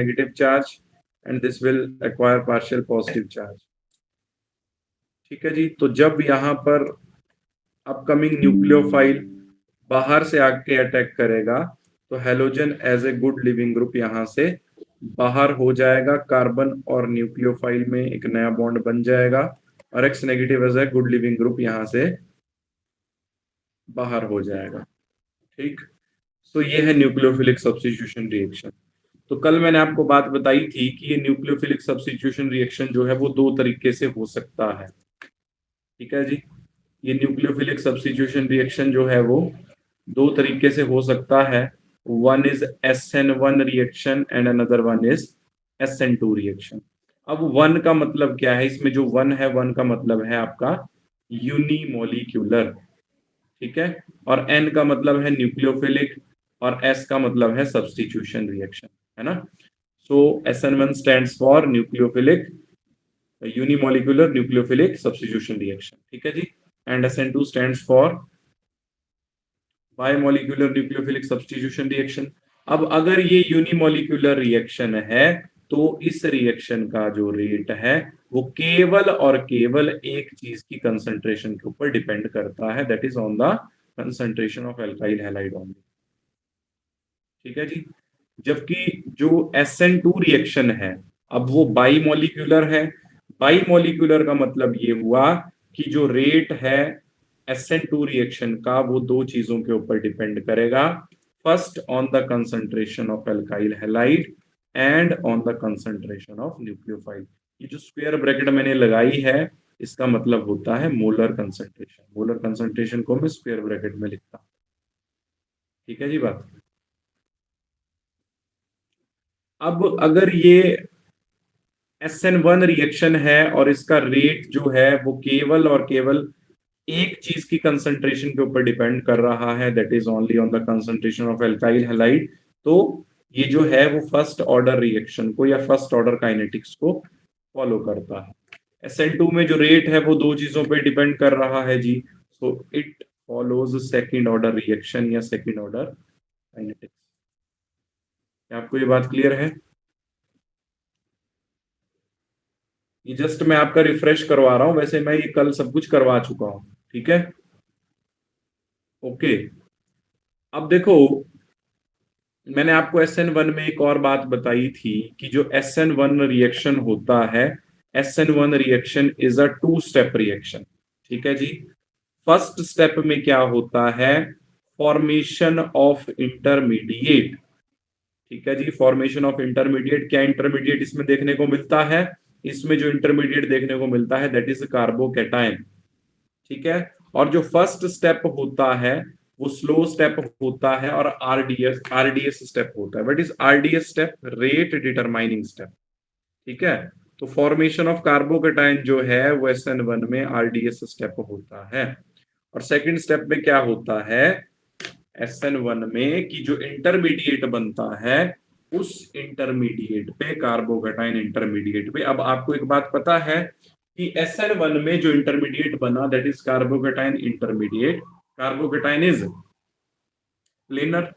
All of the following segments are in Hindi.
negative charge and this will acquire partial positive charge. ठीक है जी। तो जब यहाँ पर अपकमिंग न्यूक्लियोफाइल बाहर से आके अटैक करेगा तो halogen as a good leaving group यहाँ से बाहर हो जाएगा, कार्बन और न्यूक्लियोफाइल में एक नया बॉन्ड बन जाएगा और X negative as a good leaving group यहाँ से बाहर हो जाएगा। ठीक, तो ये है न्यूक्लियोफिलिक सब्स्टिट्यूशन रिएक्शन। तो कल मैंने आपको बात बताई थी कि ये न्यूक्लियोफिलिक सब्स्टिट्यूशन रिएक्शन जो है वो दो तरीके से हो सकता है। ठीक है जी, ये न्यूक्लियोफिलिक सब्स्टिट्यूशन रिएक्शन जो है वो दो तरीके से हो सकता है। One is SN1 reaction and another one is SN2 reaction. अब वन का मतलब क्या है, इसमें जो वन है, वन का मतलब है आपका यूनिमोलिक्यूलर, ठीक है, और एन का मतलब है न्यूक्लियोफिलिक और एस का मतलब है सब्स्टिट्यूशन रिएक्शन, है ना। So SN1 stands for nucleophilic unimolecular nucleophilic substitution reaction, ठीक है जी, and SN2 stands for biomolecular nucleophilic substitution reaction. अब अगर ये यूनिमोलिक्यूलर रिएक्शन है तो इस रिएक्शन का जो रेट है वो केवल और केवल एक चीज की कंसंट्रेशन के ऊपर डिपेंड करता है, that is on the concentration of alkyl halide only. ठीक है जी। जबकि जो SN2 रिएक्शन है अब वो बाईमोलिक्यूलर है। बाईमोलिक्यूलर का मतलब ये हुआ कि जो रेट है SN2 रिएक्शन का वो दो चीजों के ऊपर डिपेंड करेगा, first on the concentration of alkyl halide and on the concentration of nucleophile. ये जो स्क्वायर ब्रैकेट मैंने लगाई है इसका मतलब होता है मोलर कंसंट्रेशन। मोलर कंसंट्रेशन को मैं स्क्वायर ब्रैकेट में लिखता हूं। ठीक है जी बात। अब अगर ये SN1 रिएक्शन है और इसका रेट जो है वो केवल और केवल एक चीज की कंसंट्रेशन के ऊपर डिपेंड कर रहा है, that is only on the concentration of alkyl halide, तो ये जो है वो फर्स्ट ऑर्डर रिएक्शन को या फर्स्ट ऑर्डर काइनेटिक्स को फॉलो करता है। SN2 में जो रेट है वो दो चीजों पे डिपेंड कर रहा है जी, so it follows second order reaction या सेकंड ऑर्डर काइनेटिक्स। क्या आपको ये बात क्लियर है? ये जस्ट मैं आपका रिफ्रेश करवा रहा हूं, वैसे मैं ये कल सब कुछ करवा चुका हूं। ठीक है, ओके। अब देखो, मैंने आपको SN1 में एक और बात बताई थी कि जो SN1 रिएक्शन होता है, SN1 reaction is a two step reaction. ठीक है जी। फर्स्ट स्टेप में क्या होता है, फॉर्मेशन ऑफ इंटरमीडिएट। ठीक है जी, फॉर्मेशन ऑफ इंटरमीडिएट। क्या इंटरमीडिएट इसमें देखने को मिलता है? इसमें जो इंटरमीडिएट देखने को मिलता है दैट इज कार्बोकैटायन। ठीक है, और जो फर्स्ट स्टेप होता है वो स्लो स्टेप होता है और आरडीएस स्टेप होता है। What is RDS step? Rate determining step. ठीक है, तो फॉर्मेशन ऑफ कार्बोकैटायन जो है वो SN1 में आरडीएस स्टेप होता है। और सेकंड स्टेप में क्या होता है SN1 में कि जो इंटरमीडिएट बनता है उस इंटरमीडिएट पे, कार्बोकैटायन इंटरमीडिएट पे, अब आपको एक बात पता है कि SN1 में जो इंटरमीडिएट बना that is carbocation intermediate, carbocation is planar.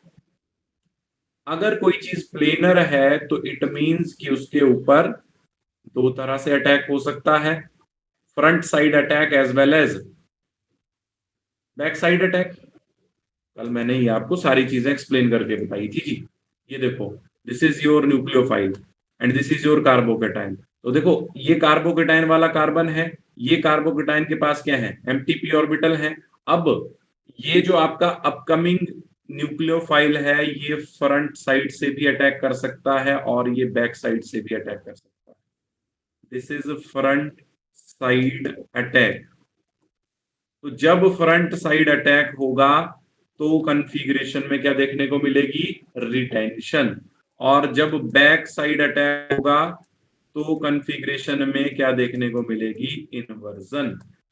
अगर कोई चीज प्लेनर है तो इट मींस कि उसके ऊपर दो तरह से अटैक हो सकता है, front side attack as well as back side attack. कल मैंने ही आपको सारी चीजें एक्सप्लेन करके बताई थी जी। ये देखो, this is your nucleophile and this is your carbocation. तो देखो, ये कार्बोकैटायन वाला कार्बन है, ये कार्बोकैटायन के पास क्या है, एमटीपी ऑर्बिटल है। अब ये जो आपका अपकमिंग न्यूक्लियोफाइल है ये फ्रंट साइड से भी अटैक कर सकता है और ये बैक साइड से भी अटैक कर सकता है। This is front side attack. तो जब फ्रंट साइड अटैक होगा तो कॉन्फ़िगरेशन में क्या देखने को मिलेगी, रिटेंशन। और जब बैक साइड अटैक होगा तो कॉन्फ़िगरेशन में क्या देखने को मिलेगी, इन्वर्जन।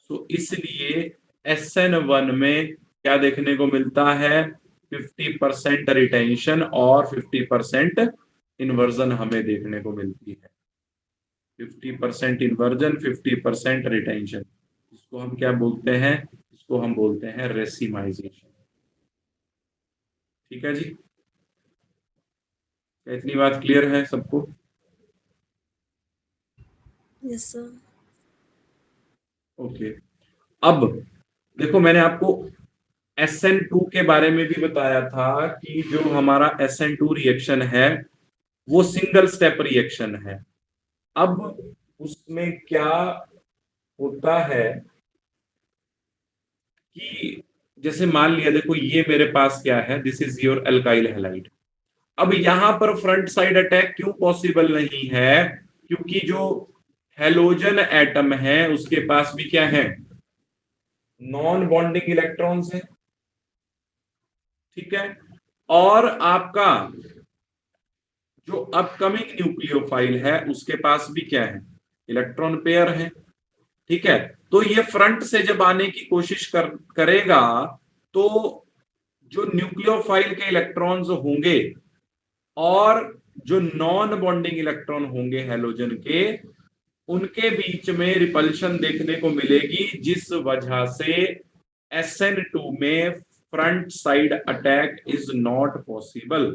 तो इसलिए SN1 में क्या देखने को मिलता है, 50% रिटेंशन और 50% इन्वर्जन हमें देखने को मिलती है। 50% इन्वर्जन, 50% रिटेंशन। इसको हम क्या बोलते हैं, इसको हम बोलते हैं रेसिमाइजेशन। ठीक है जी। क्या इतनी बात क्लियर है सबको? Yes sir. ओके। अब देखो, मैंने आपको SN2 के बारे में भी बताया था कि जो हमारा SN2 रिएक्शन है वो सिंगल स्टेप रिएक्शन है। अब उसमें क्या होता है कि जैसे मान लिया, देखो ये मेरे पास क्या है, this is your alkyl halide. अब यहां पर फ्रंट साइड अटैक क्यों पॉसिबल नहीं है? क्योंकि जो हेलोजन एटम है उसके पास भी क्या है, नॉन बॉन्डिंग इलेक्ट्रॉन्स हैं। ठीक है। और आपका जो अपकमिंग न्यूक्लियोफाइल है उसके पास भी क्या है, इलेक्ट्रॉन पेयर है। ठीक है। तो ये फ्रंट से जब आने की कोशिश करेगा तो जो न्यूक्लियोफाइल के इलेक्ट्रॉन्स होंगे और जो नॉन बॉन्डिंग इलेक्ट्रॉन होंगे हैलोजन के, उनके बीच में रिपल्शन देखने को मिलेगी, जिस वजह से SN2 में front side attack is not possible.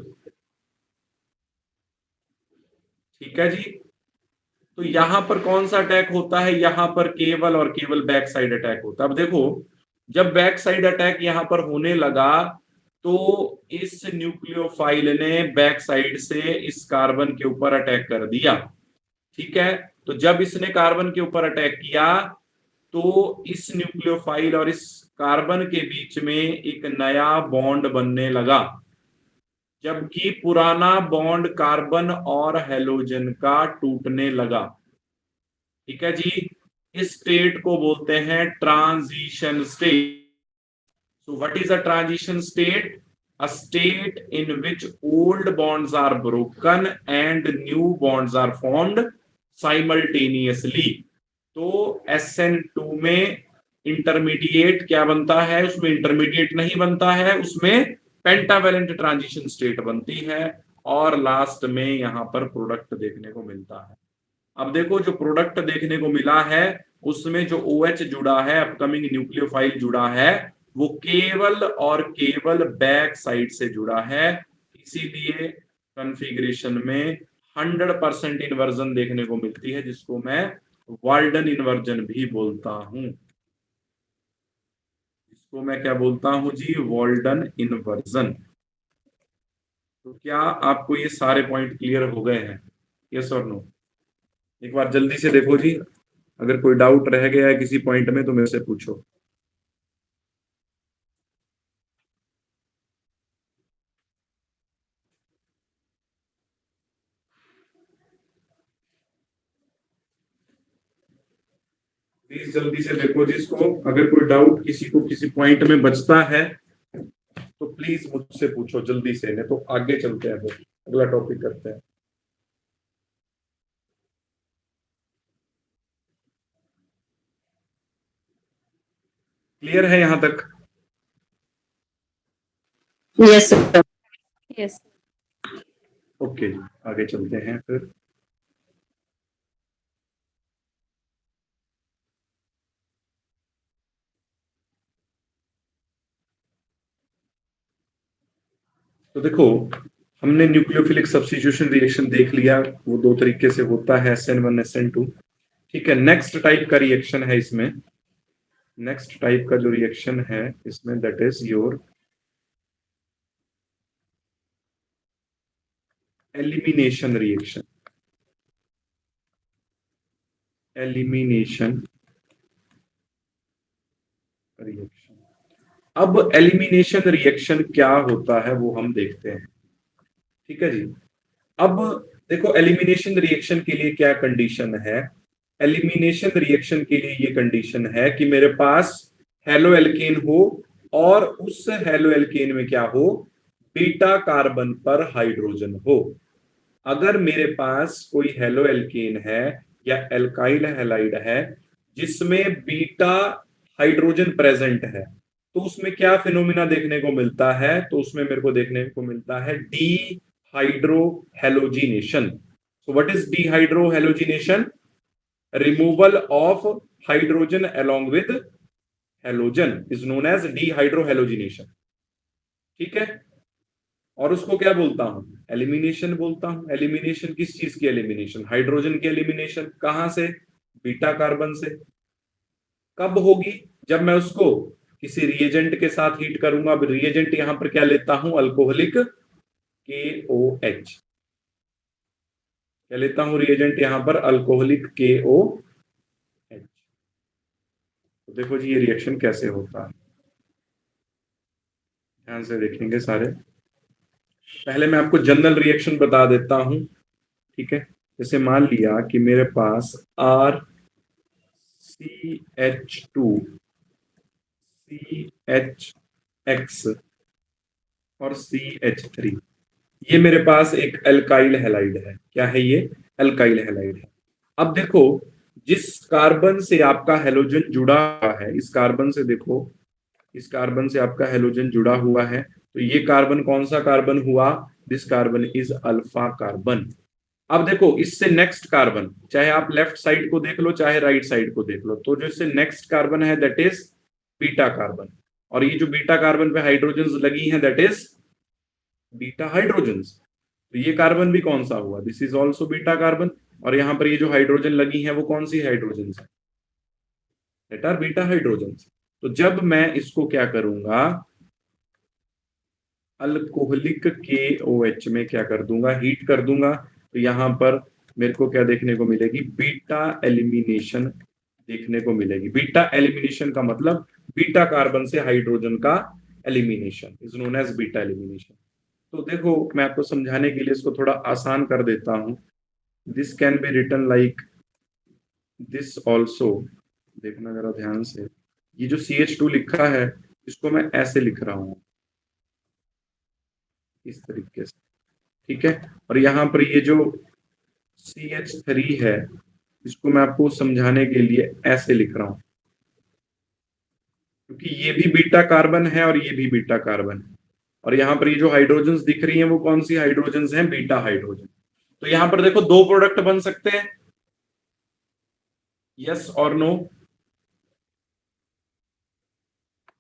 ठीक है जी। तो यहां पर कौन सा अटैक होता है, यहां पर केवल और केवल बैक साइड अटैक होता है। अब देखो, जब बैक साइड अटैक यहां पर होने लगा तो इस न्यूक्लियोफाइल ने बैक साइड से इस कार्बन के ऊपर अटैक कर दिया। ठीक है। तो जब इसने कार्बन के ऊपर अटैक किया तो इस न्यूक्लियोफाइल और इस कार्बन के बीच में एक नया बॉन्ड बनने लगा, जबकि पुराना बॉन्ड कार्बन और हेलोजन का टूटने लगा। ठीक है जी। इस स्टेट को बोलते हैं transition state. So what is a transition state? A state in which old bonds are broken and new bonds are formed simultaneously. तो SN2 में इंटरमीडिएट क्या बनता है, उसमें इंटरमीडिएट नहीं बनता है, उसमें पेंटावेलेंट ट्रांजिशन स्टेट बनती है और लास्ट में यहां पर प्रोडक्ट देखने को मिलता है। अब देखो, जो प्रोडक्ट देखने को मिला है उसमें जो OH जुड़ा है, अपकमिंग न्यूक्लियोफाइल जुड़ा है, वो केवल और केवल बैक साइड से जुड़ा है। इसीलिए कॉन्फ़िगरेशन में 100% इन्वर्जन देखने को मिलती है, जिसको मैं वाल्डन इन्वर्जन भी बोलता हूं। इसको मैं क्या बोलता हूं जी, वाल्डन इन्वर्जन। तो क्या आपको ये सारे पॉइंट क्लियर हो गए हैं? यस और नो? एक बार जल्दी से देखो जी, अगर कोई डाउट रह गया है किसी पॉइंट में तो मेरे से पूछो। प्लीज जल्दी से देखो जिसको, अगर कोई डाउट किसी को किसी पॉइंट में बचता है तो प्लीज मुझसे पूछो जल्दी से, नहीं तो आगे चलते हैं, फिर अगला टॉपिक करते हैं। क्लियर है यहां तक? Yes sir. यस। ओके, आगे चलते हैं फिर। तो देखो, हमने न्यूक्लियोफिलिक सब्स्टिट्यूशन रिएक्शन देख लिया, वो दो तरीके से होता है, SN1 SN2। ठीक है। नेक्स्ट टाइप का रिएक्शन है इसमें, नेक्स्ट टाइप का जो रिएक्शन है इसमें, that is your elimination reaction. Elimination reaction. अब एलिमिनेशन रिएक्शन क्या होता है वो हम देखते हैं। ठीक है जी। अब देखो, एलिमिनेशन रिएक्शन के लिए क्या कंडीशन है। एलिमिनेशन रिएक्शन के लिए ये कंडीशन है कि मेरे पास हेलो एल्केन हो और उस हेलो एल्केन में क्या हो, बीटा कार्बन पर हाइड्रोजन हो। अगर मेरे पास कोई हेलो एल्केन है या एल्काइल हैलाइड है जिसमें बीटा हाइड्रोजन प्रेजेंट है, तो उसमें क्या फिनोमिना देखने को मिलता है, तो उसमें मेरे को देखने को मिलता है dehydrohalogenation. So what is dehydrohalogenation? Removal of hydrogen along with halogen is known as dehydrohalogenation. ठीक है। और उसको क्या बोलता हूं, एलिमिनेशन बोलता हूं। एलिमिनेशन किस चीज की एलिमिनेशन, हाइड्रोजन की एलिमिनेशन। कहां से, बीटा कार्बन से। कब होगी, जब मैं उसको किसी रिएजेंट के साथ हीट करूंगा। अब रिएजेंट यहां पर क्या लेता हूं, अल्कोहलिक KOH। क्या लेता हूं रिएजेंट यहां पर, अल्कोहलिक KOH। तो देखो जी ये रिएक्शन कैसे होता है, ध्यान से देखेंगे सारे। पहले मैं आपको जनरल रिएक्शन बता देता हूं, ठीक है। जैसे मान लिया कि मेरे पास RCH2 CHX और CH3, ये मेरे पास एक अल्काइल हैलाइड है। क्या है ये, अल्काइल हैलाइड है। अब देखो, जिस कार्बन से आपका हेलोजन जुड़ा हुआ है, इस कार्बन से देखो, इस कार्बन से आपका हेलोजन जुड़ा हुआ है, तो ये कार्बन कौन सा कार्बन हुआ, this carbon is alpha carbon. अब देखो इससे नेक्स्ट कार्बन, चाहे आप लेफ्ट साइड को देख लो चाहे राइट साइड को देख लो, तो जो इससे नेक्स्ट कार्बन है दैट इज बीटा कार्बन। और ये जो बीटा कार्बन पे हाइड्रोजन लगी हैं दैट इज बीटा हाइड्रोजन। तो ये कार्बन भी कौन सा हुआ, this is also beta carbon. और यहां पर ये जो हाइड्रोजन लगी है वो कौन सी हाइड्रोजन है, दैट आर बीटा हाइड्रोजन। तो जब मैं इसको क्या करूंगा, अल्कोहलिक KOH में क्या कर दूंगा, हीट कर दूंगा, तो यहां पर मेरे को क्या देखने को मिलेगी, बीटा एलिमिनेशन देखने को मिलेगी। बीटा एलिमिनेशन का मतलब बीटा कार्बन से हाइड्रोजन का elimination is known as beta elimination. तो देखो मैं आपको समझाने के लिए इसको थोड़ा आसान कर देता हूं। This can be written like this also, देखना जरा ध्यान से। ये जो CH2 लिखा है इसको मैं ऐसे लिख रहा हूं, इस तरीके से, ठीक है। और यहां पर ये जो CH3 है इसको मैं आपको समझाने के लिए ऐसे लिख रहा हूं, क्योंकि ये भी बीटा कार्बन है और ये भी बीटा कार्बन है। और यहां पर ये जो हाइड्रोजन्स दिख रही हैं वो कौन सी हाइड्रोजन्स हैं, बीटा हाइड्रोजन। तो यहां पर देखो दो प्रोडक्ट बन सकते हैं, यस और नो।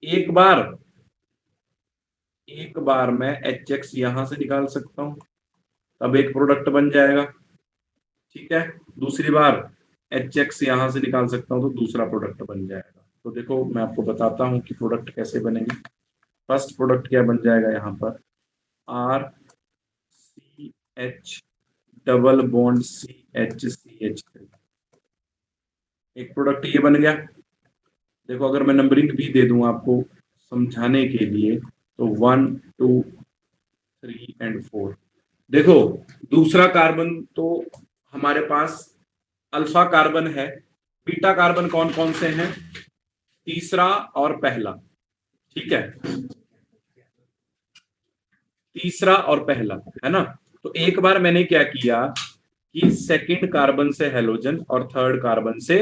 एक बार, एक बार मैं HX यहां से निकाल सकता हूं, तब एक प्रोडक्ट बन जाएगा, ठीक है। दूसरी बार HX यहां से निकाल सकता हूं तो दूसरा प्रोडक्ट बन जाएगा। तो देखो मैं आपको बताता हूं कि प्रोडक्ट कैसे बनेंगे। फर्स्ट प्रोडक्ट क्या बन जाएगा, यहां पर RCH डबल बॉन्ड CH3। एक प्रोडक्ट ये बन गया। देखो अगर मैं नंबरिंग भी दे दूं आपको समझाने के लिए, तो 1 2 3 एंड 4। देखो दूसरा कार्बन तो हमारे पास अल्फा कार्बन है। बीटा कार्बन कौन कौन से हैं, तीसरा और पहला, ठीक है। तीसरा और पहला है ना। तो एक बार मैंने क्या किया कि सेकंड कार्बन से हेलोजन और थर्ड कार्बन से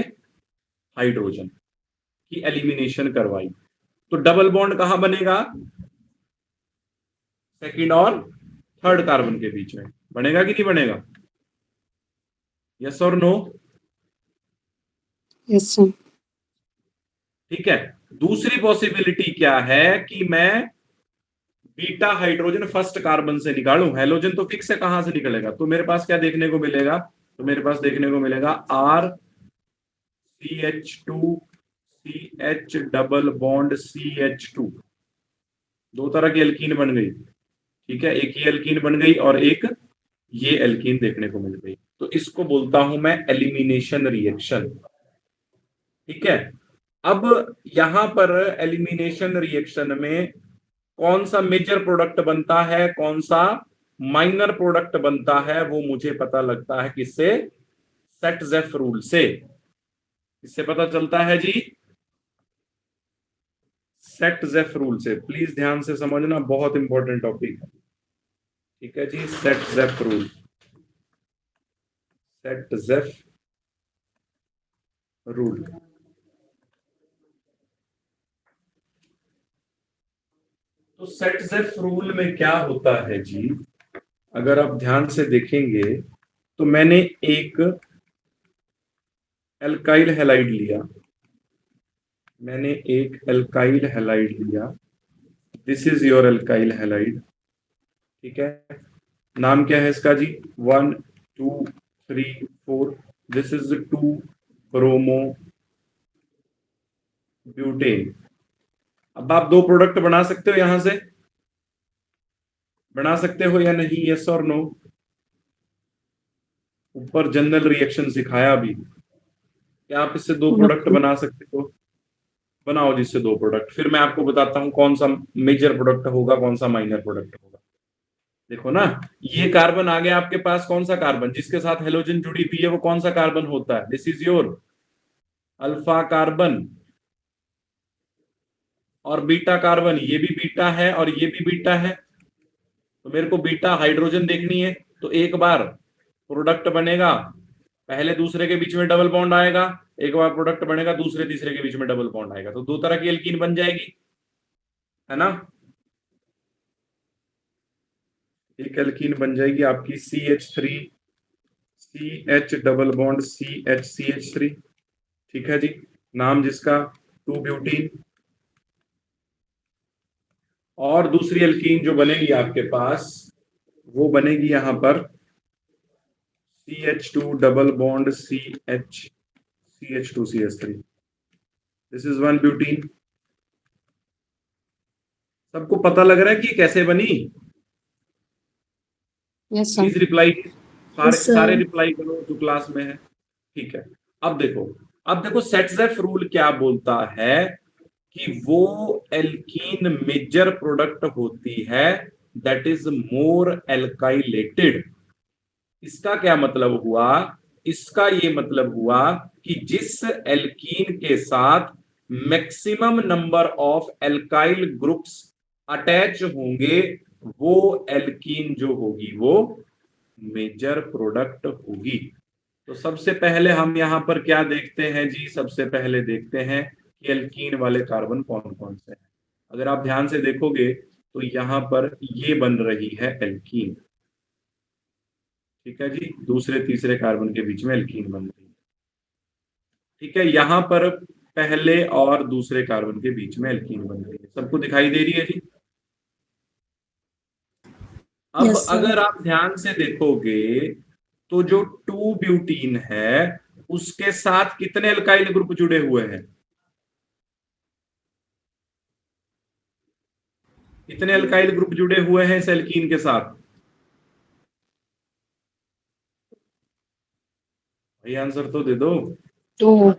हाइड्रोजन की एलिमिनेशन करवाई। तो डबल बॉन्ड कहां बनेगा, सेकंड और थर्ड कार्बन के बीच में बनेगा कि नहीं बनेगा, यस और नो। Yes, sir. ठीक है। दूसरी पॉसिबिलिटी क्या है कि मैं बीटा हाइड्रोजन फर्स्ट कार्बन से निकालूं, हेलोजन तो फिक्स है कहां से निकलेगा। तो मेरे पास क्या देखने को मिलेगा, तो मेरे पास देखने को मिलेगा RCH2CH डबल बॉन्ड CH2। दो तरह की एल्कीन बन गई, ठीक है। एक ये एल्कीन बन गई और एक ये एल्कीन देखने को मिल गई। तो इसको बोलता हूं मैं एलिमिनेशन रिएक्शन, ठीक है। अब यहां पर एलिमिनेशन रिएक्शन में कौन सा मेजर प्रोडक्ट बनता है, कौन सा माइनर प्रोडक्ट बनता है, वो मुझे पता लगता है किससे, सेट-जेफ रूल से। इससे पता चलता है जी, सेट-जेफ रूल से। प्लीज ध्यान से समझना, बहुत इंपॉर्टेंट टॉपिक है, ठीक है जी। Saytzeff rule, Saytzeff rule. तो सेट-जेफ रूल में क्या होता है जी, अगर आप ध्यान से देखेंगे तो मैंने एक एल्काइल हैलाइड लिया, मैंने एक एल्काइल हैलाइड लिया, this is your alkyl halide, ठीक है, नाम क्या है इसका जी? 1 2 3 4, दिस इज 2 ब्रोमो ब्यूटेन। अब आप दो प्रोडक्ट बना सकते हो, यहां से बना सकते हो या नहीं? यस और नो? ऊपर जनरल रिएक्शन सिखाया भी, क्या आप इससे दो प्रोडक्ट बना सकते हो? बनाओ जिससे दो प्रोडक्ट, फिर मैं आपको बताता हूं कौन सा मेजर प्रोडक्ट होगा, कौन सा माइनर प्रोडक्ट होगा। देखो ना, ये कार्बन आ गया आपके पास, कौन सा कार्बन जिसके साथ हेलोजन जुड़ी हुई है वो कौन सा कार्बन होता है? This is your alpha carbon. और बीटा कार्बन, ये भी बीटा है और ये भी बीटा है, तो मेरे को बीटा हाइड्रोजन देखनी है। तो एक बार प्रोडक्ट बनेगा, पहले दूसरे के बीच में डबल बॉन्ड आएगा, एक बार प्रोडक्ट बनेगा दूसरे तीसरे के बीच में डबल बॉन्ड आएगा, तो दो तरह की एल्कीन बन जाएगी, है ना। एक एल्कीन बन जाएगी आपकी CH3 CH double bond CH ठीक है जी, नाम जिसका 2 ब्यूटीन। और दूसरी एल्कीन जो बनेगी आपके पास, वो बनेगी यहां पर CH2 double bond CH2CH3, this is 1 butene. सबको पता लग रहा है कि कैसे बनी? Yes please sir. रिप्लाई, सारे Yes, sir. सारे रिप्लाई करो जो क्लास में है। ठीक है, अब देखो, अब देखो सेट्जेफ रूल क्या बोलता है कि वो एल्कीन मेजर प्रोडक्ट होती है दैट इज मोर एल्काइलेटेड। इसका क्या मतलब हुआ? इसका ये मतलब हुआ कि जिस एल्कीन के साथ maximum number of alkyl groups attach होंगे, वो एल्कीन जो होगी वो मेजर प्रोडक्ट होगी। तो सबसे पहले हम यहां पर क्या देखते हैं जी? सबसे पहले देखते हैं कि एल्कीन वाले कार्बन कौन कौन से हैं। अगर आप ध्यान से देखोगे तो यहां पर ये बन रही है एल्कीन, ठीक है जी, दूसरे तीसरे कार्बन के बीच में एल्कीन बन रही है। ठीक है, यहां पर पहले और दूसरे कार्बन के बीच में एल्कीन बन रही है, सबको दिखाई दे रही है जी? अब Yes, sir. अगर आप ध्यान से देखोगे तो जो 2 ब्यूटीन है उसके साथ कितने अल्काइल ग्रुप जुड़े हुए हैं? कितने अल्काइल ग्रुप जुड़े हुए हैं इस एल्कीन के साथ? भाई आंसर तो दे दो। 2.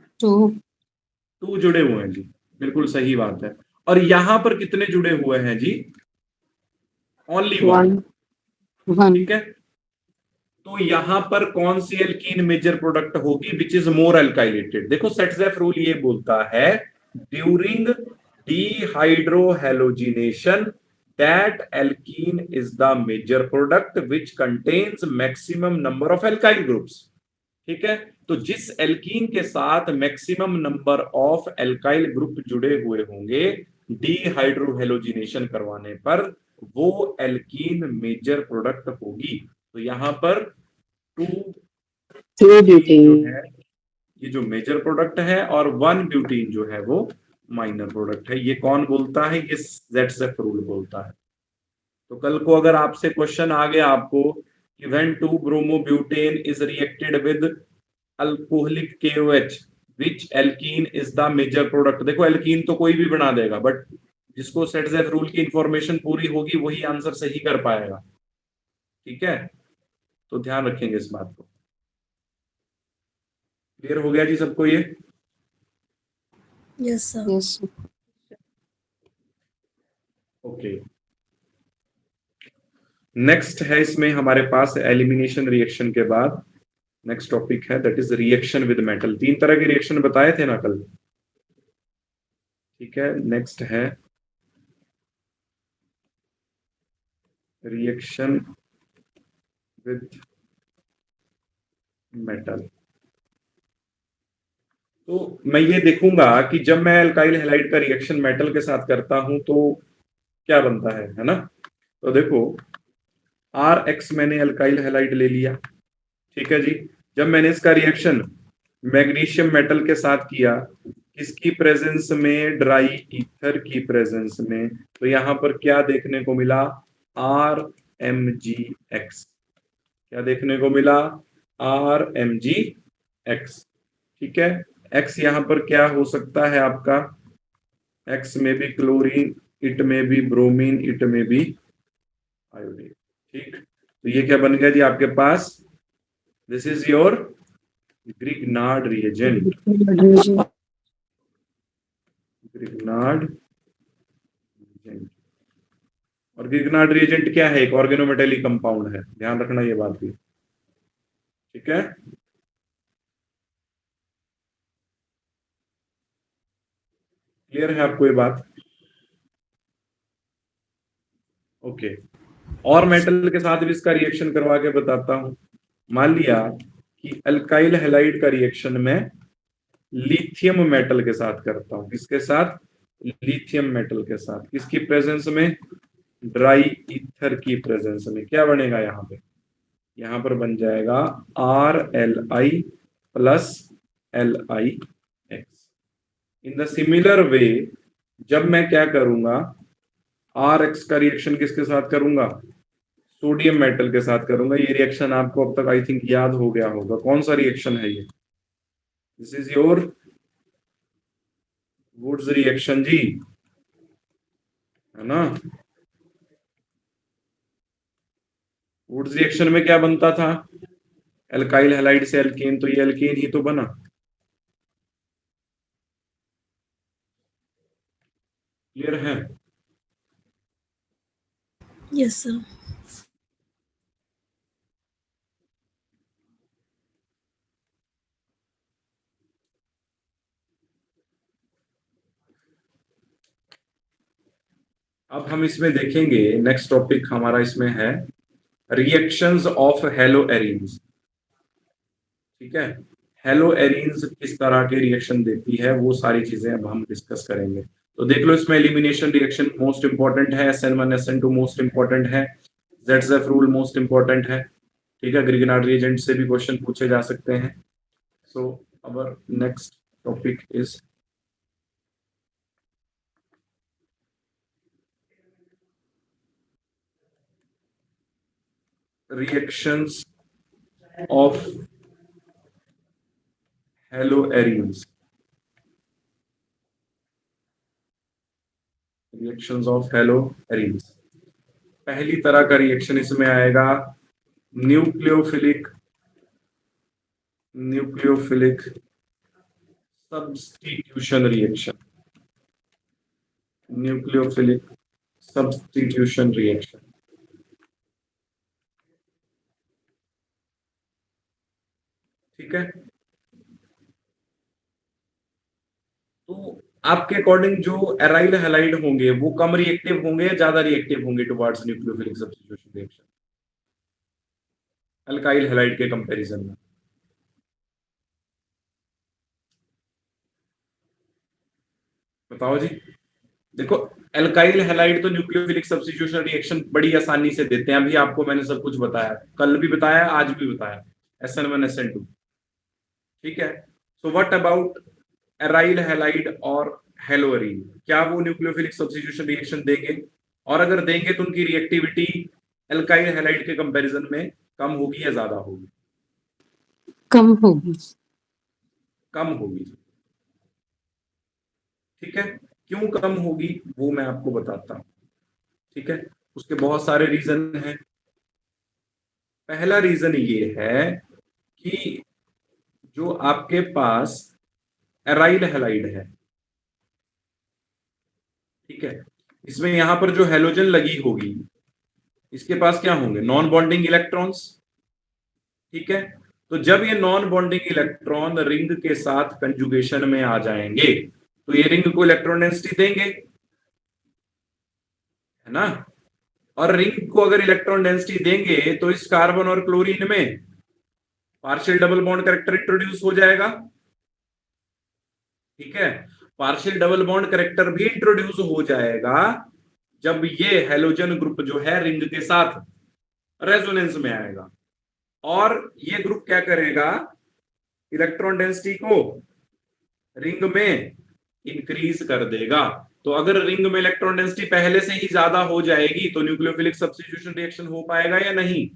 टू जुड़े हुए हैं जी, बिल्कुल सही बात है। और यहां पर कितने जुड़े हुए हैं जी? ओनली 1। 1. ठीक है, तो यहां पर कौन सी एल्कीन मेजर प्रोडक्ट होगी विच इज मोर एल्काइलेटेड? देखो सेट्जेफ रूल ये बोलता है during dehydrohalogenation that alkene is the major product which contains maximum number of alkyl groups। ठीक है, तो जिस एल्कीन के साथ maximum number of alkyl group जुड़े हुए होंगे डिहाइड्रोहेलोजिनेशन करवाने पर, वो एल्कीन मेजर प्रोडक्ट होगी। तो यहां पर 2 जो है ये जो मेजर प्रोडक्ट है और 1 ब्यूटीन जो है वो माइनर प्रोडक्ट है। ये कौन बोलता है? ये जेट्सेफ रूल बोलता है। तो कल को अगर आपसे क्वेश्चन आ गया आपको कि when 2 bromobutane is reacted with alcoholic KOH which alkene is the major product, देखो एल्कीन तो कोई भी बना देगा, बट जिसको सेट्जेफ रूल की इंफॉर्मेशन पूरी होगी वही आंसर सही कर पाएगा। ठीक है, तो ध्यान रखेंगे इस बात को। क्लियर हो गया जी सबको ये? Yes, sir. Yes, sir. Okay, next है इसमें हमारे पास एलिमिनेशन रिएक्शन के बाद नेक्स्ट टॉपिक है that is reaction with metal. 3 तरह के रिएक्शन बताए थे ना कल। ठीक है, नेक्स्ट है रिएक्शन विद मेटल। तो मैं ये देखूंगा कि जब मैं अल्काइल हैलाइड का रिएक्शन मेटल के साथ करता हूं तो क्या बनता है ना। तो देखो RX मैंने अल्काइल हैलाइड ले लिया, ठीक है जी। जब मैंने इसका रिएक्शन मैग्नीशियम मेटल के साथ किया, किसकी प्रेजेंस में? ड्राई ईथर की प्रेजेंस में, तो यहां पर क्या देखने को मिला? R RMgX। क्या देखने को मिला? RMgX। ठीक है, X यहां पर क्या हो सकता है आपका? X में भी क्लोरीन, इट में भी ब्रोमीन, इट में भी आयोडीन। ठीक, तो ये क्या बन गया जी आपके पास? This is your Grignard reagent. Grignard reagent. और ग्रिग्नार्ड रिएजेंट क्या है? एक ऑर्गेनोमेटेलिक कंपाउंड है, ध्यान रखना ये बात भी। ठीक है, क्लियर है आपको ये बात? ओके, और मेटल के साथ भी इसका रिएक्शन करवा के बताता हूं। मान लिया कि अल्काइल हैलाइड का रिएक्शन में लिथियम मेटल के साथ करता हूं। किसके साथ? लिथियम मेटल के साथ। किसकी प्रेजेंस में? ड्राई ईथर की प्रेजेंस में। क्या बनेगा यहां पे? यहां पर बन जाएगा RLi plus LiX। In the similar way जब मैं क्या करूंगा, RX का रिएक्शन किसके साथ करूंगा? सोडियम मेटल के साथ करूंगा। ये रिएक्शन आपको अब तक आई थिंक याद हो गया होगा। कौन सा रिएक्शन है ये? This is your Wurtz reaction जी, है ना? वुड्स रिएक्शन में क्या बनता था? एल्काइल हैलाइड से एल्केन, तो ये एल्केन ही तो बना। क्लियर है? Yes, sir. अब हम इसमें देखेंगे, नेक्स्ट टॉपिक हमारा इसमें है रिएक्शंस ऑफ हेलो एरीन्स। ठीक है, हेलो एरीन्स किस तरह के रिएक्शन देती है, वो सारी चीजें अब हम डिस्कस करेंगे। तो देख लो, इसमें एलिमिनेशन रिएक्शन मोस्ट इंपॉर्टेंट है, SN1 SN2 मोस्ट इंपॉर्टेंट है, ZZF रूल मोस्ट इंपॉर्टेंट है। ठीक है, ग्रिग्नार्ड रिएजेंट से भी क्वेश्चन पूछे जा सकते हैं। So our next topic is reactions of haloarenes। Reactions of haloarenes. पहली तरह का रिएक्शन इसमें आएगा nucleophilic nucleophilic substitution reaction. Nucleophilic substitution reaction. ठीक है, तो आपके अकॉर्डिंग जो एराइल हैलाइड होंगे वो कम रिएक्टिव होंगे या ज्यादा रिएक्टिव होंगे towards nucleophilic substitution reaction alkyl halide के कंपैरिजन में? बताओ जी। देखो, एल्काइल हैलाइड तो न्यूक्लियोफिलिक सब्स्टिट्यूशन रिएक्शन बड़ी आसानी से देते हैं। अभी आपको मैंने सब कुछ बताया, कल भी बताया, आज भी बताया, SN1 SN2। ठीक है, so what about aryl halide और हेलोअरीन? क्या वो न्यूक्लियोफिलिक सब्स्टिट्यूशन रिएक्शन देंगे? और अगर देंगे तो उनकी रिएक्टिविटी एल्काइल हैलाइड के कंपैरिजन में कम होगी या ज्यादा होगी? कम होगी। कम होगी। ठीक है, क्यों कम होगी वो मैं आपको बताता हूं। ठीक है, उसके बहुत सारे रीजन हैं। पहला रीजन ये है कि जो आपके पास एराइल हैलाइड है, ठीक है, इसमें यहां पर जो हेलोजन लगी होगी, इसके पास क्या होंगे? Non bonding electrons. ठीक है, तो जब ये नॉन बॉन्डिंग इलेक्ट्रॉन रिंग के साथ कंजुगेशन में आ जाएंगे तो ये रिंग को इलेक्ट्रॉन डेंसिटी देंगे, है ना? और रिंग को अगर इलेक्ट्रॉन डेंसिटी देंगे तो इस कार्बन और क्लोरीन में partial double bond character introduce हो जाएगा। ठीक है, पार्शियल डबल बॉन्ड कैरेक्टर भी इंट्रोड्यूस हो जाएगा जब ये हेलोजन ग्रुप जो है रिंग के साथ रेजोनेंस में आएगा। और ये ग्रुप क्या करेगा? इलेक्ट्रॉन डेंसिटी को रिंग में इंक्रीज कर देगा। तो अगर रिंग में इलेक्ट्रॉन डेंसिटी पहले से ही ज्यादा हो जाएगी तो न्यूक्लियोफिलिक सब्स्टिट्यूशन रिएक्शन हो पाएगा या नहीं?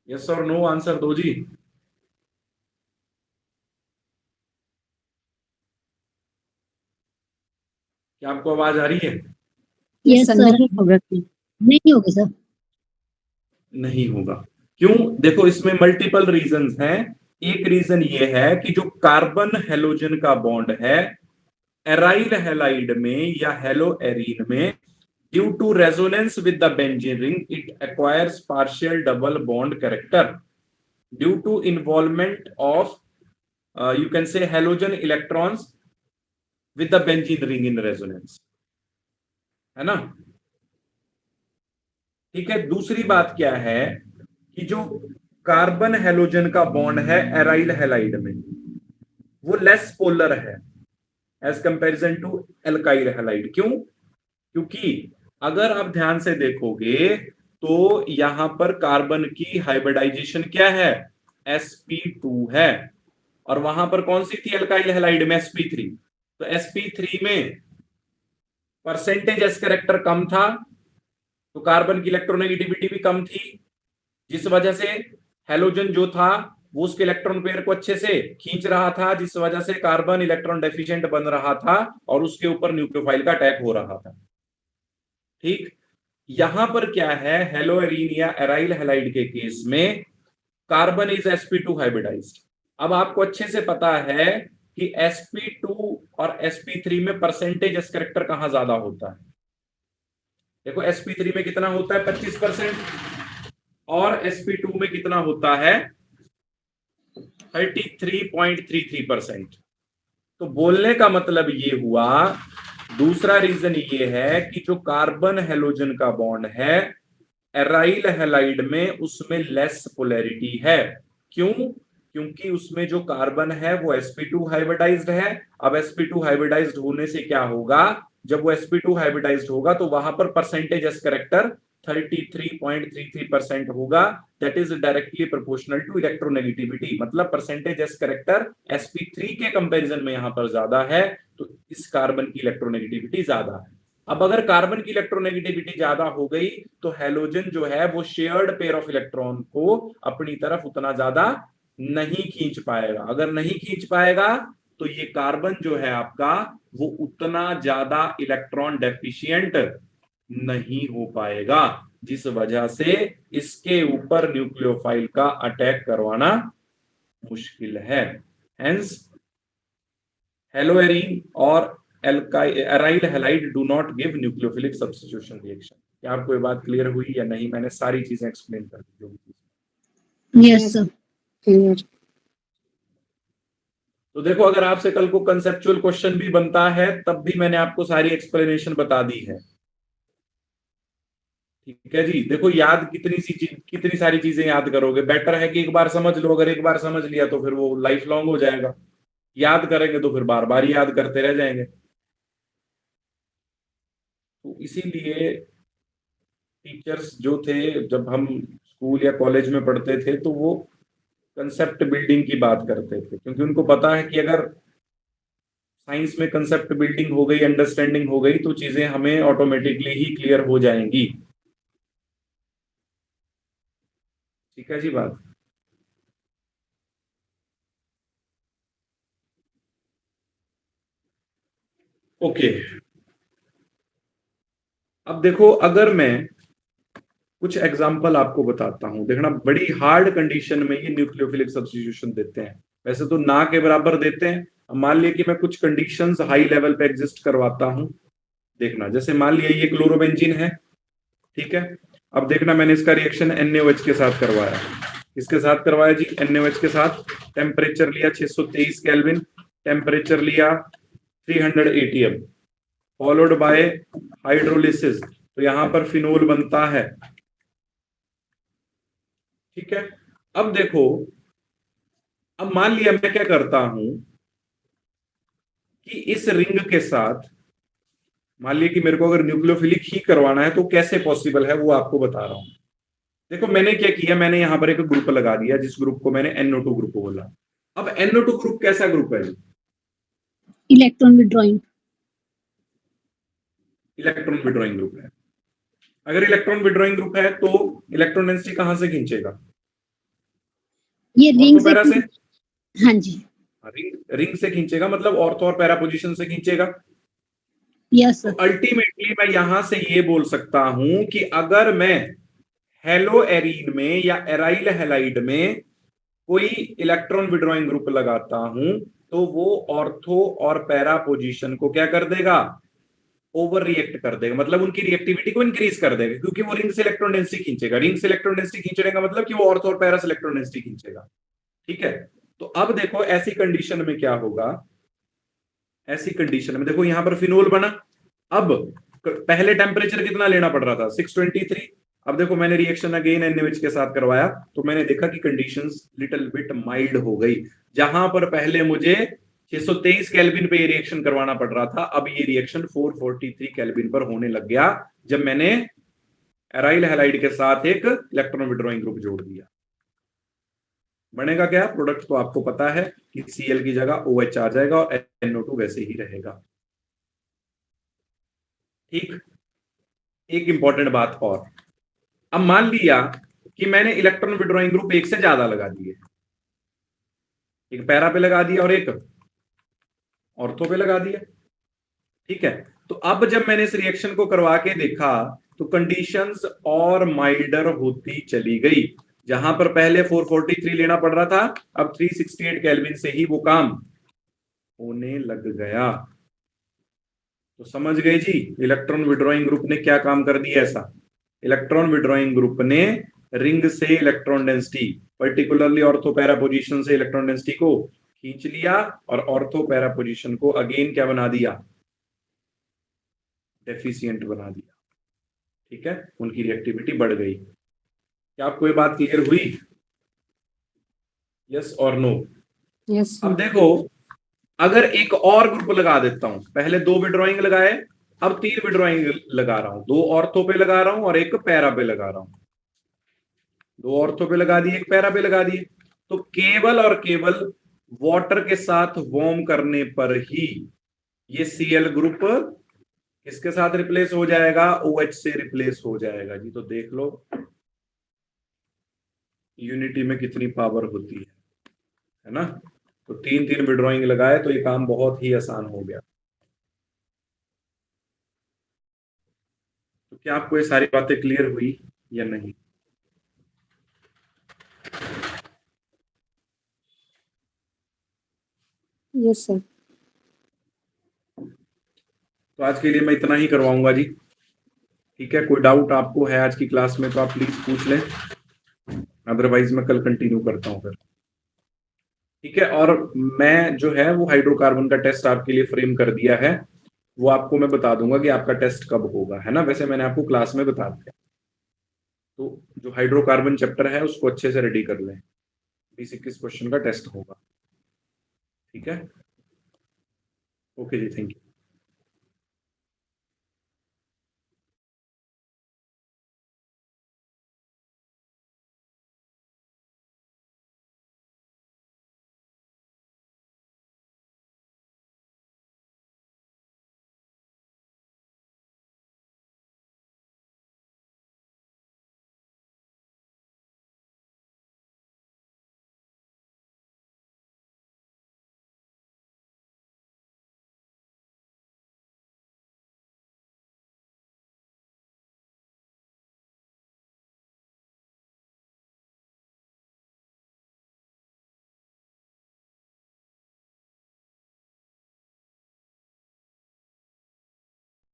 यस और नो आंसर दो जी। क्या आपको आवाज आ रही है? Yes sir. नहीं होगा, नहीं होगा सर। नहीं होगा। क्यों? देखो इसमें मल्टीपल रीजंस हैं। एक रीजन ये है कि जो कार्बन हेलोजन का बॉन्ड है एराइल हैलाइड में या हेलो एरीन में, due to resonance with the benzene ring it acquires partial double bond character due to involvement of you can say halogen electrons with the benzene ring in resonance, है ना? ठीक है। दूसरी बात क्या है कि जो कार्बन हेलोजन का बॉन्ड है एराइल हैलाइड में वो लेस पोलर है as comparison to alkyl halide. क्यों? क्योंकि अगर आप ध्यान से देखोगे तो यहां पर कार्बन की हाइब्रिडाइजेशन क्या है? sp2 है। और वहां पर कौन सी थी एल्काइल हैलाइड में? sp3। तो sp3 में परसेंटेज एस कैरेक्टर कम था तो कार्बन की इलेक्ट्रोनेगेटिविटी भी कम थी, जिस वजह से हेलोजन जो था वो उसके इलेक्ट्रॉन पेयर को अच्छे से खींच रहा था, जिस वजह से कार्बन इलेक्ट्रॉन डेफिशिएंट बन रहा था और उसके ऊपर न्यूक्लियोफाइल का अटैक हो रहा था। ठीक। यहां पर क्या है, हेलोएरीन या एराइल हैलाइड के केस में कार्बन इज sp2 हाइब्रिडाइज्ड। अब आपको अच्छे से पता है कि sp2 और sp3 में परसेंटेज एस कैरेक्टर कहां ज्यादा होता है? देखो sp3 में कितना होता है? 25%। और sp2 में कितना होता है? 33.33%। तो बोलने का मतलब ये हुआ, दूसरा रीजन ये है कि जो कार्बन हेलोजन का बॉन्ड है एराइल हैलाइड में उसमें लेस पोलैरिटी है। क्यों? क्योंकि उसमें जो कार्बन है वो sp2 हाइब्रिडाइज्ड है। अब sp2 हाइब्रिडाइज्ड होने से क्या होगा? जब वो sp2 हाइब्रिडाइज्ड होगा तो वहां पर परसेंटेज एस कैरेक्टर 33.33% होगा। That is directly proportional to electronegativity. मतलब परसेंटेज एस कैरेक्टर sp3 के कंपैरिजन में यहां पर ज्यादा है तो इस कार्बन की इलेक्ट्रोनेगेटिविटी ज्यादा है। अब अगर कार्बन की इलेक्ट्रोनेगेटिविटी ज्यादा हो गई तो हेलोजन जो है वो शेयर्ड पेयर ऑफ इलेक्ट्रॉन को अपनी तरफ उतना ज्यादा नहीं खींच पाएगा। अगर नहीं खींच पाएगा तो ये कार्बन जो है आपका वो उतना ज्यादा इलेक्ट्रॉन डेफिशिएंट नहीं हो पाएगा, जिस वजह से इसके ऊपर न्यूक्लियोफाइल का अटैक करवाना मुश्किल है। हेंस हेलोएरीन और aryl halide do not give nucleophilic substitution reaction. क्या आपको ये बात क्लियर हुई या नहीं? मैंने सारी चीजें एक्सप्लेन कर दी जो भी। Yes sir, clear. तो देखो अगर आपसे कल को कंसेप्चुअल क्वेश्चन भी बनता है तब भी मैंने आपको सारी एक्सप्लेनेशन बता दी है। ठीक है जी। देखो याद कितनी सारी चीजें याद करोगे? बेटर है कि एक बार समझ लो। अगर एक बार समझ लिया तो फिर वो लाइफ लॉन्ग हो जाएगा। याद करेंगे तो फिर बार बार याद करते रह जाएंगे। तो इसीलिए टीचर्स जो थे जब हम स्कूल या कॉलेज में पढ़ते थे तो वो कंसेप्ट बिल्डिंग की बात करते थे, क्योंकि उनको पता है कि अगर साइंस में कंसेप्ट बिल्डिंग हो गई, अंडरस्टैंडिंग हो गई तो चीजें हमें ऑटोमेटिकली ही क्लियर हो जाएंगी। ठीक है जी बात। ओके। अब देखो अगर मैं कुछ एग्जांपल आपको बताता हूं, देखना बड़ी हार्ड कंडीशन में ये न्यूक्लियोफिलिक सब्स्टिट्यूशन देते हैं। वैसे तो ना के बराबर देते हैं। अब मान लिया कि मैं कुछ कंडीशंस हाई लेवल पे एग्जिस्ट करवाता हूं। देखना जैसे मान लिया ये क्लोरोबेंजीन है, ठीक है। अब देखना मैंने इसका रिएक्शन NaOH के साथ करवाया। इसके साथ करवाया जी NaOH के साथ। टेम्परेचर लिया 623 केल्विन, टेम्परेचर लिया 300 ATM, फॉलोड बाय हाइड्रोलिसिस। तो यहां पर फिनोल बनता है। ठीक है। अब देखो, अब मान लिया मैं क्या करता हूं कि इस रिंग के साथ मान लिया कि मेरे को अगर न्यूक्लियोफिलिक ही करवाना है तो कैसे पॉसिबल है वो आपको बता रहा हूं। देखो मैंने क्या किया, मैंने यहां पर एक ग्रुप लगा दिया जिस ग्रुप को मैंने NO2 ग्रुप बोला। अब NO2 ग्रुप कैसा ग्रुप है? Electron withdrawing. Electron withdrawing group है। अगर इलेक्ट्रॉन विड्रॉइंग ग्रुप है तो इलेक्ट्रॉन डेंसिटी कहां से खींचेगा? ये रिंग ऑर्थो से पैरा से। हाँ जी। रिंग से खींचेगा, मतलब ऑर्थो और पैरा पोजीशन से खींचेगा। यस तो सर। अल्टीमेटली मैं यहां से ये बोल सकता हूं कि अगर मैं हेलो एरीन में या एराइल हैलाइड में कोई इलेक्ट्रॉन विड्रॉइंग ग्रुप लगाता हूं तो वो ऑर्थो और पैरा पोजीशन को क्या कर देगा? ओवर रिएक्ट कर देगा, मतलब उनकी रिएक्टिविटी को इंक्रीज कर देगा, क्योंकि वो रिंग से इलेक्ट्रॉन डेंसिटी खींचेगा। रिंग से इलेक्ट्रॉन डेंसिटी खींचने का मतलब कि वो ऑर्थो और पैरा से इलेक्ट्रॉन डेंसिटी खींचेगा। ठीक है। तो अब देखो ऐसी कंडीशन में क्या होगा। ऐसी कंडीशन में देखो यहां पर फिनोल बना। अब पहले टेम्परेचर कितना लेना पड़ रहा था? 623। अब देखो मैंने रिएक्शन अगेन NaOH के साथ करवाया तो मैंने देखा कि कंडीशंस लिटिल बिट माइल्ड हो गई। जहां पर पहले मुझे 623 केल्विन पे ये रिएक्शन करवाना पड़ रहा था, अब ये रिएक्शन 443 केल्विन पर होने लग गया जब मैंने एराइल हैलाइड के साथ एक इलेक्ट्रॉन विड्रॉइंग ग्रुप जोड़ दिया। बनेगा क्या प्रोडक्ट? तो आपको पता है कि Cl की जगह OH आ जाएगा और NO2 वैसे ही रहेगा। ठीक। एक इंपॉर्टेंट बात और, अब मान लिया कि मैंने इलेक्ट्रॉन विड्रॉइंग ग्रुप एक से ज्यादा लगा दिए, एक पैरा पे लगा दिया और एक ऑर्थो पे लगा दिया। ठीक है। तो अब जब मैंने इस रिएक्शन को करवा के देखा तो कंडीशंस और माइल्डर होती चली गई। जहां पर पहले 443 लेना पड़ रहा था, अब 368 केल्विन से ही वो काम होने लग गया। तो समझ गए जी इलेक्ट्रॉन विड्रॉइंग ग्रुप ने क्या काम कर दिया ऐसा? इलेक्ट्रॉन विड्रॉइंग ग्रुप ने रिंग से electron density, particularly ortho para position से इलेक्ट्रॉन डेंसिटी को खींच लिया और ऑर्थो पैरा पोजीशन को अगेन क्या बना दिया? डेफिशिएंट बना दिया। ठीक है, उनकी रिएक्टिविटी बढ़ गई। क्या आपको ये बात क्लियर हुई? यस और नो? यस अब सर। देखो अगर एक और ग्रुप लगा देता हूं, पहले 2 विड्रॉइंग लगाए, अब 3 विड्रॉइंग लगा रहा हूं, 2 ऑर्थो पे लगा रहा हूं और एक पैरा पे लगा रहा हूं। 2 ऑर्थो पे लगा दिए, एक पैरा पे लगा दिए, तो केवल और केवल वाटर के साथ वार्म करने पर ही ये Cl ग्रुप किसके साथ रिप्लेस हो जाएगा? OH से रिप्लेस हो जाएगा जी। तो देख लो यूनिटी में कितनी पावर होती है ना। तो 3 विड्रॉइंग लगाए तो ये काम बहुत ही आसान हो गया। तो क्या आपको ये सारी बातें क्लियर हुई या नहीं? Yes sir. तो आज के लिए मैं इतना ही करवाऊंगा जी। ठीक है, कोई डाउट आपको है आज की क्लास में तो आप प्लीज पूछ लें, अदरवाइज मैं कल कंटिन्यू करता हूं फिर। ठीक है, और मैं जो है वो हाइड्रोकार्बन का टेस्ट आपके लिए फ्रेम कर दिया है, वो आपको मैं बता दूंगा कि आपका टेस्ट कब होगा, है ना। वैसे मैंने आपको क्लास में बता दिया। तो जो हाइड्रोकार्बन चैप्टर है उसको अच्छे से रेडी कर लें, 20-21 क्वेश्चन का टेस्ट होगा। ठीक है। ओके जी, थैंक यू।